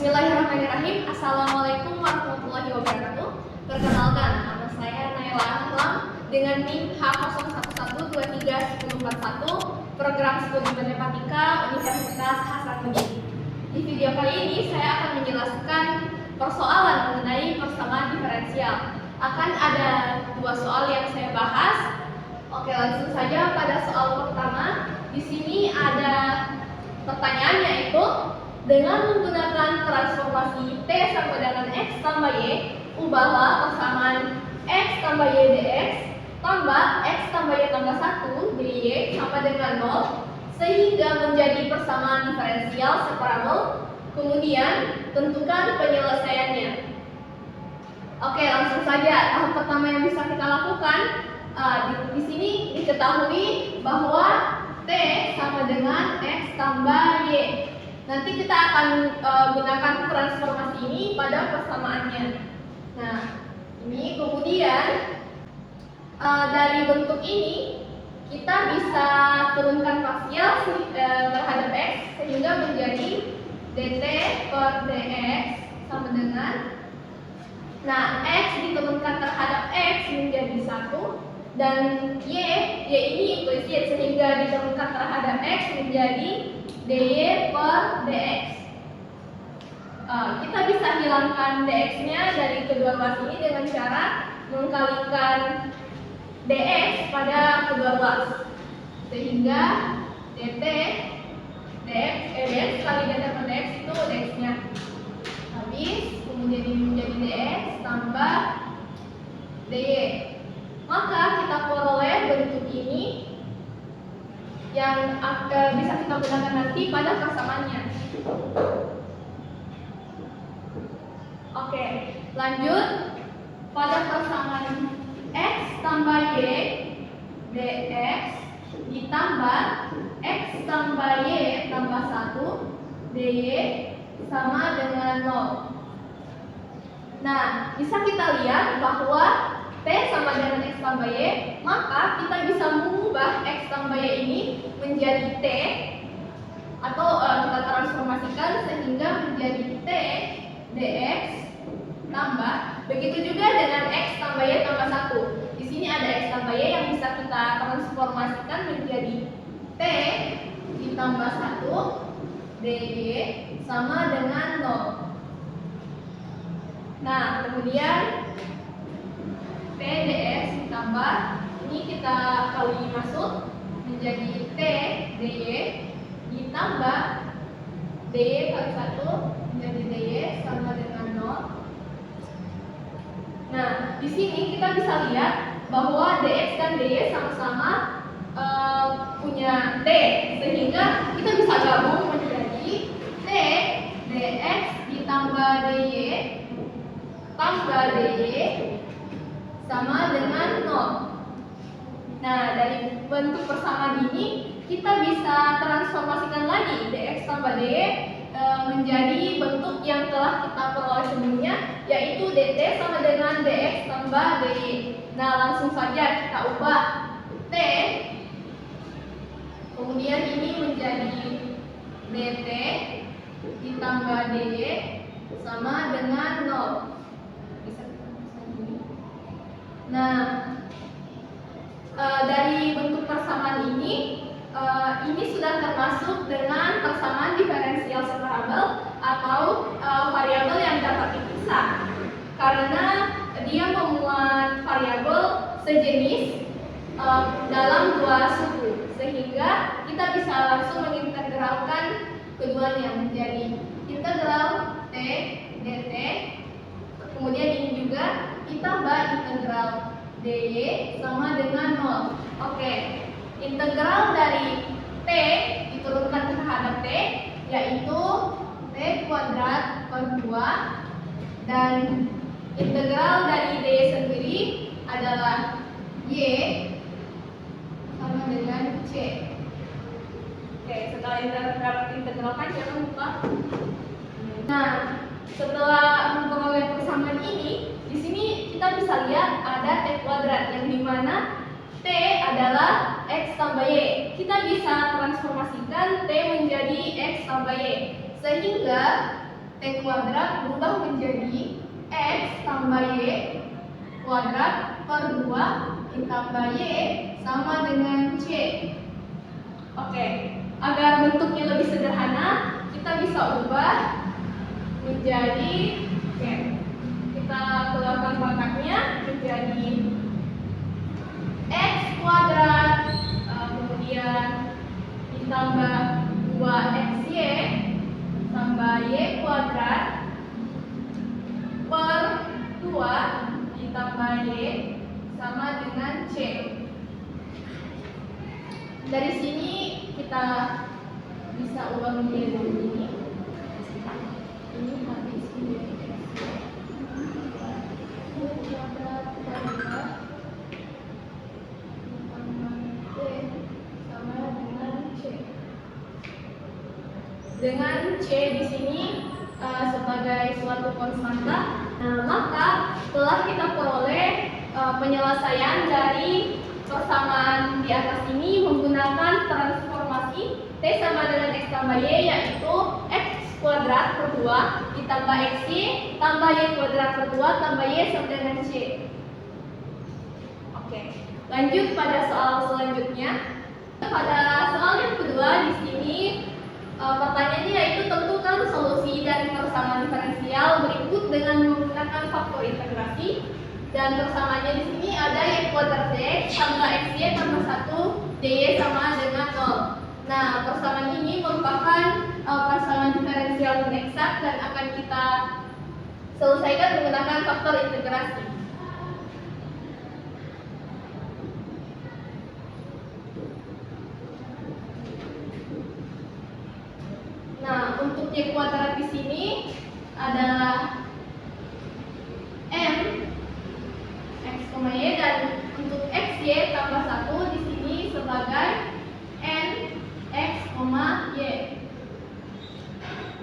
Bismillahirrahmanirrahim. Assalamualaikum warahmatullahi wabarakatuh. Perkenalkan, nama saya Naila Ahlam dengan NIM H01123141 Program Studi Matematika Universitas Hasanuddin. Di video kali ini saya akan menjelaskan persoalan mengenai persamaan diferensial. Akan ada dua soal yang saya bahas. Oke, langsung saja pada soal pertama. Di sini ada pertanyaan yaitu dengan menggunakan transformasi T sama dengan X tambah Y, ubahlah persamaan X tambah Y dx tambah X tambah Y tambah 1 dy sama dengan 0 sehingga menjadi persamaan diferensial separabel. Kemudian tentukan penyelesaiannya. Oke, langsung saja. Tahap pertama yang bisa kita lakukan, di sini diketahui bahwa T sama dengan X tambah Y. Nanti kita akan gunakan transformasi ini pada persamaannya. Nah, ini kemudian dari bentuk ini kita bisa turunkan parsial terhadap X sehingga menjadi dt per dx sama dengan, nah, X diturunkan terhadap X menjadi 1 dan Y ini implisit sehingga diturunkan terhadap X menjadi dy per dx. Kita bisa hilangkan dx-nya dari kedua kelas ini dengan cara mengkalikan dx pada kedua kelas, sehingga dt dx kali dt per dx itu dx-nya habis, kemudian ini menjadi dx tambah dy. Maka kita peroleh bentuk ini yang bisa kita gunakan nanti pada persamaannya. Oke, lanjut pada persamaan X tambah Y dx ditambah X tambah Y tambah 1 dy sama dengan 0. Nah, bisa kita lihat bahwa T sama dengan X tambah Y, maka kita bisa mengubah X tambah Y ini menjadi T atau kita transformasikan sehingga menjadi T dx tambah, begitu juga dengan X tambah Y tambah 1. Di sini ada X tambah Y yang bisa kita transformasikan menjadi T ditambah 1 dy sama dengan 0. Nah, kemudian T dx ditambah, ini kita kali masuk menjadi T dy ditambah dy kali 1 menjadi dy sama dengan 0. Nah, di sini kita bisa lihat bahwa dx dan dy sama-sama punya T, sehingga kita bisa gabung menjadi T dx ditambah dy tambah dy sama dengan 0. Nah, dari bentuk persamaan ini kita bisa transformasikan lagi dx tambah dy menjadi bentuk yang telah kita peroleh sebelumnya, yaitu dt sama dengan dx tambah dy. Nah, langsung saja kita ubah T, kemudian ini menjadi dt ditambah dy sama dengan 0. Nah, dari bentuk persamaan ini sudah termasuk dengan persamaan diferensial separabel atau variabel yang dapat dipisah, karena dia memuat variabel sejenis dalam dua suku, sehingga kita bisa langsung mengintegralkan keduanya menjadi integral T dt, kemudian ini juga ditambah integral dy sama dengan 0. Oke, integral dari T diturunkan terhadap T yaitu T kuadrat per 2, dan integral dari dy sendiri adalah y sama dengan c. Oke, setelah integralkan jangan lupa. Nah, setelah memperoleh persamaan ini, di sini kita bisa lihat ada T kuadrat yang dimana T adalah X tambah Y. Kita bisa transformasikan T menjadi X tambah Y, sehingga T kuadrat berubah menjadi X tambah Y kuadrat per 2 ditambah Y sama dengan C. Oke, agar bentuknya lebih sederhana, kita bisa ubah menjadi, oke, kita keluarkan kotaknya menjadi X kuadrat kemudian ditambah 2XY tambah Y kuadrat per 2 ditambah Y sama dengan C. Dari sini kita bisa ubah menjadi ini. Ini habis ini. Kuadrat per 2 ditambah Y sama dengan C. Dengan C di sini sebagai suatu konstanta, maka telah kita peroleh penyelesaian dari persamaan di atas ini menggunakan transformasi T sama dengan X tambah Y, yaitu X kuadrat per 2 ditambah XY tambah Y kuadrat per 2 tambah Y sama dengan C. Oke, lanjut pada soal selanjutnya. Pada soal yang kedua di sini pertanyaannya yaitu tentukan solusi dari persamaan diferensial berikut dengan menggunakan faktor integrasi, dan persamaannya di sini ada Y kuadrat Dx tambah XY tambah 1 dy sama dengan 0. Nah, persamaan ini merupakan persamaan diferensial non eksak dan akan kita selesaikan menggunakan faktor integrasi. Nah, untuk Y kuadrat di sini adalah M X, Y, dan untuk XY tambah 1 di sini sebagai N X, Y.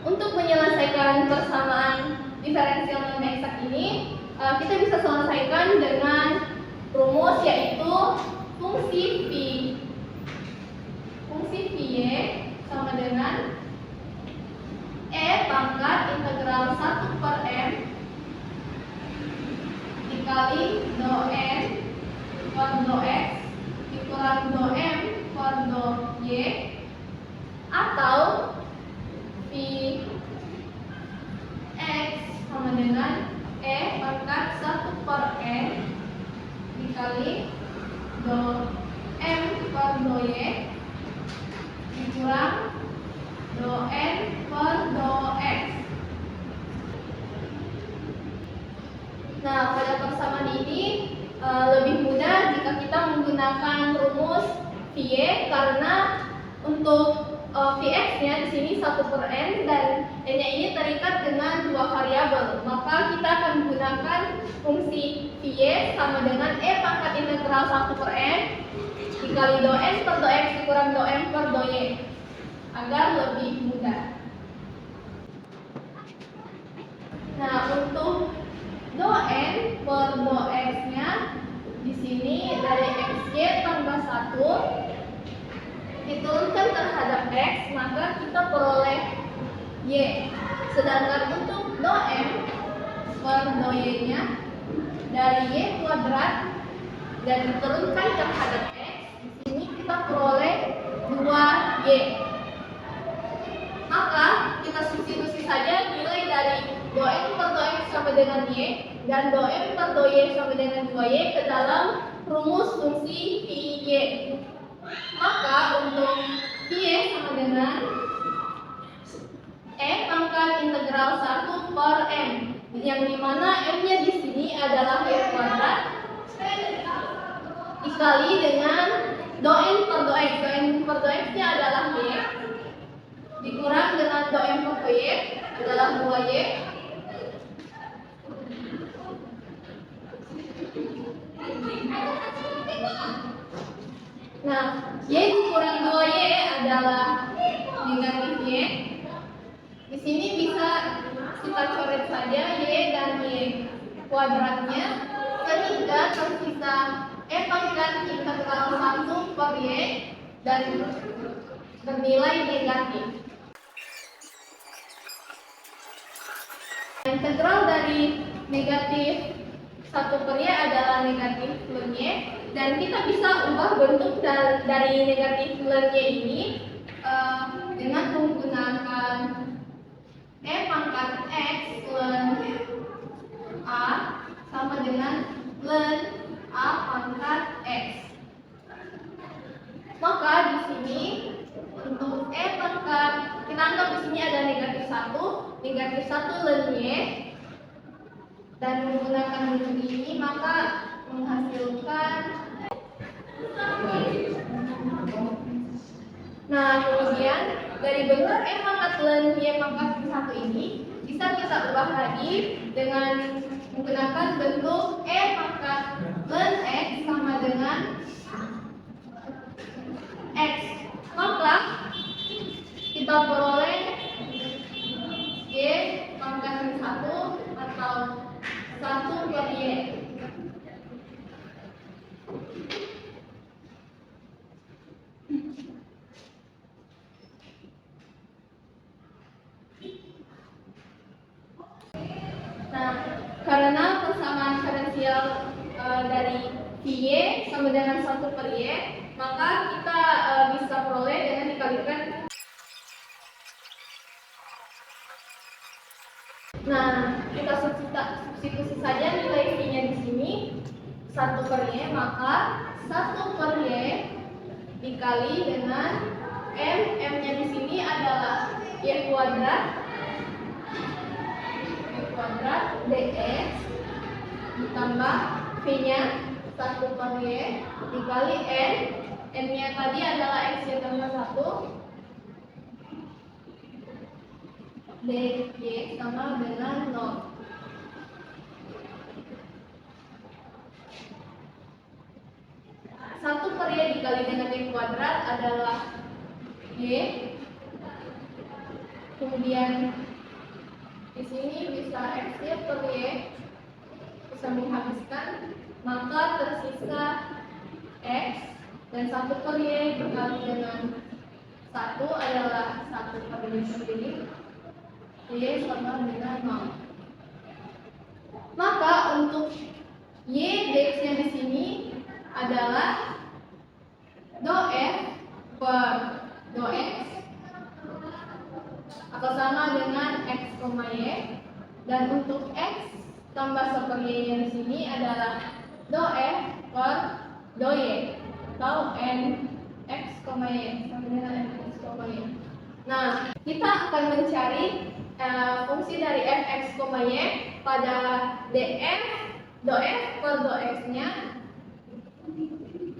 Untuk menyelesaikan persamaan diferensial non eksak ini, kita bisa selesaikan dengan rumus yaitu fungsi Y sama dengan E pangkat integral 1 per M dikali do N per do X dikurang do M per do Y, atau Phi X sama dengan E pangkat 1 per N dikali do M per do Y dikurang do N per do X. Nah, pada persamaan ini lebih mudah jika kita menggunakan rumus Phi, karena untuk Vx-nya di sini 1 per N dan N-nya ini terikat dengan dua variabel. Maka kita akan menggunakan fungsi Phi sama dengan E pangkat integral 1 per N dikali do N per do X dikurang do M per do Y agar lebih mudah. Nah, untuk do N per do X-nya di sini dari XY tambah 1 diturunkan terhadap X, maka kita peroleh Y. Sedangkan untuk do M per do Y-nya dari Y kuadrat dan diturunkan terhadap X, di sini kita peroleh 2Y. Maka kita substitusi saja nilai dari do M per do X sama dengan Y dan do M per do Y sama dengan 2Y ke dalam rumus fungsi Phi. Maka untuk Phi sama dengan E pangkat integral 1 per M, yang dimana M-nya di sini adalah Y kuadrat dikali dengan do N per do X. Do N per do X-nya adalah Y dikurang dengan do M per do Y adalah 2Y Nah, Y dikurang 2Y adalah negatif Y. Di sini bisa kita coret saja Y dan Y kuadratnya, sehingga tersisa E pangkat integral 1 per Y dan bernilai negatif. Integral dari negatif 1/y adalah negatif ln y, dan kita bisa ubah bentuk dari negatif ln y ini dengan menggunakan e pangkat x ln a sama dengan ln a pangkat x. Maka di sini untuk e pangkat, kita anggap di sini ada negatif 1 ln y, dan menggunakan bentuk ini maka menghasilkan. Nah, kemudian dari bentuk e pangkat ln y pangkat 1 ini bisa kita ubah lagi dengan menggunakan bentuk e pangkat ln x sama dengan x. Maka kita peroleh y pangkat 1 atau 1/y. Nah, karena persamaan diferensial dari y sama dengan 1/y, maka kita bisa peroleh dengan dikalikan. Nah, kita substitusi saja nilai y-nya di sini 1/y, maka 1/y dikali dengan m-nya di sini adalah y kuadrat dx ditambah v-nya 1/y dikali n-nya tadi adalah x-y tambah 1 dy sama dengan 0. Satu per y dikali dengan y kuadrat adalah y. Kemudian di sini bisa x-y per y bisa menghabiskan, maka tersisa x, dan 1/y dikali dengan 1 adalah 1/y sendiri, y sama dengan 0. Maka untuk y dx-nya di sini adalah do f per do x atau sama dengan x, y, dan untuk x tambah 1/y-nya di sini adalah do f per do y atau n x, y sama dengan n x, y. Nah, kita akan mencari fungsi dari f(x, y) pada df do f per do x-nya.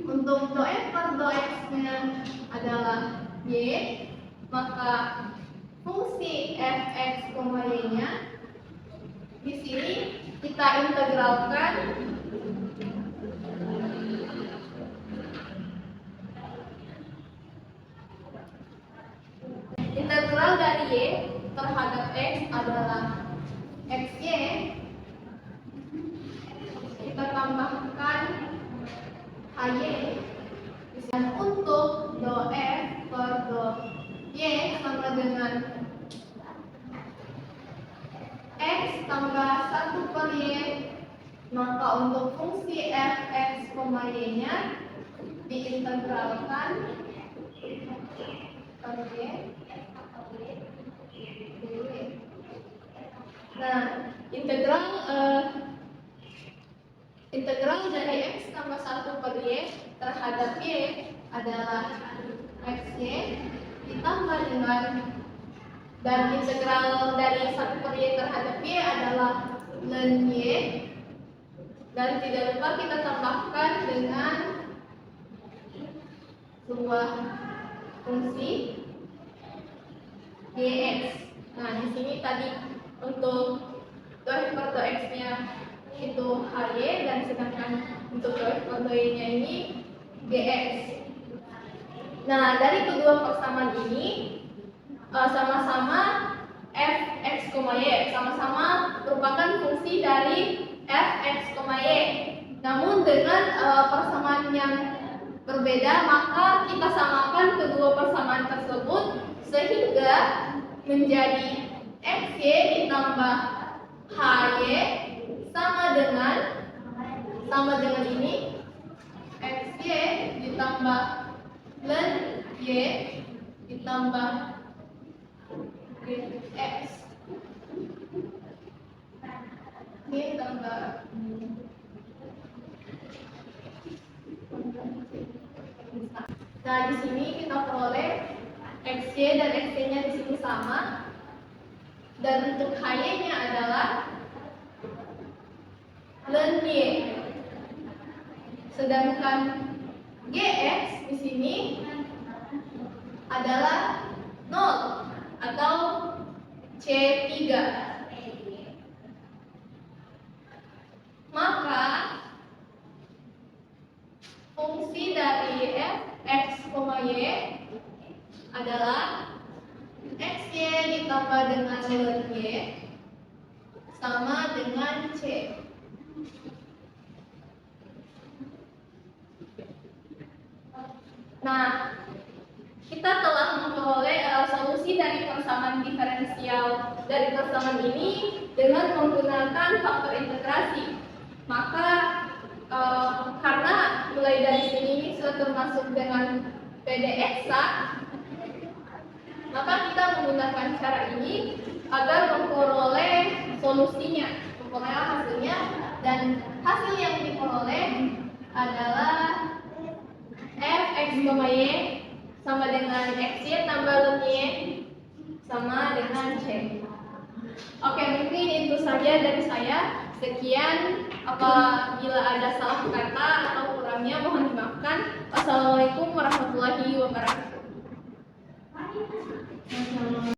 Untuk do f per do x-nya adalah y, maka fungsi f(x, y)-nya di sini kita integralkan integral dari y terhadap x adalah xy, kita tambahkan hy, dan untuk do f per do y sama dengan x tambah 1/y, maka untuk fungsi f(x, y)-nya diintegralkan per y. Nah, integral dari x tambah 1/y terhadap y adalah xy ditambah dengan, dan integral dari 1/y terhadap y adalah ln y, dan tidak lupa kita tambahkan dengan sebuah fungsi dx. Nah, di sini tadi untuk do f per do x-nya itu hy, dan sedangkan untuk do f per do y-nya ini dx. Nah, dari kedua persamaan ini sama-sama f(x, y) sama-sama merupakan fungsi dari f(x, y). Namun dengan persamaan yang berbeda, maka kita samakan kedua persamaan tersebut sehingga menjadi xy ditambah HY sama dengan ini XY ditambah ln Y ditambah GX ditambah Nah, di sini kita peroleh XY dan XY-nya di sini sama. Dan untuk HY-nya adalah ln Y. Sedangkan GX di sini adalah 0 atau C3. Maka fungsi dari f(x, y) adalah xy ditambah dengan ln y sama dengan c. Nah, kita telah memperoleh solusi dari persamaan diferensial dari persamaan ini dengan menggunakan faktor integrasi. Maka karena mulai dari sini sudah termasuk dengan PD eksak, maka kita menggunakan cara ini agar memperoleh solusinya, memperoleh hasilnya, dan hasil yang diperoleh adalah f(x, y) sama dengan xy tambah ln y sama dengan c. Oke, mungkin itu saja dari saya. Sekian, apabila ada salah kata atau kurangnya mohon dimaafkan. Wassalamualaikum warahmatullahi wabarakatuh.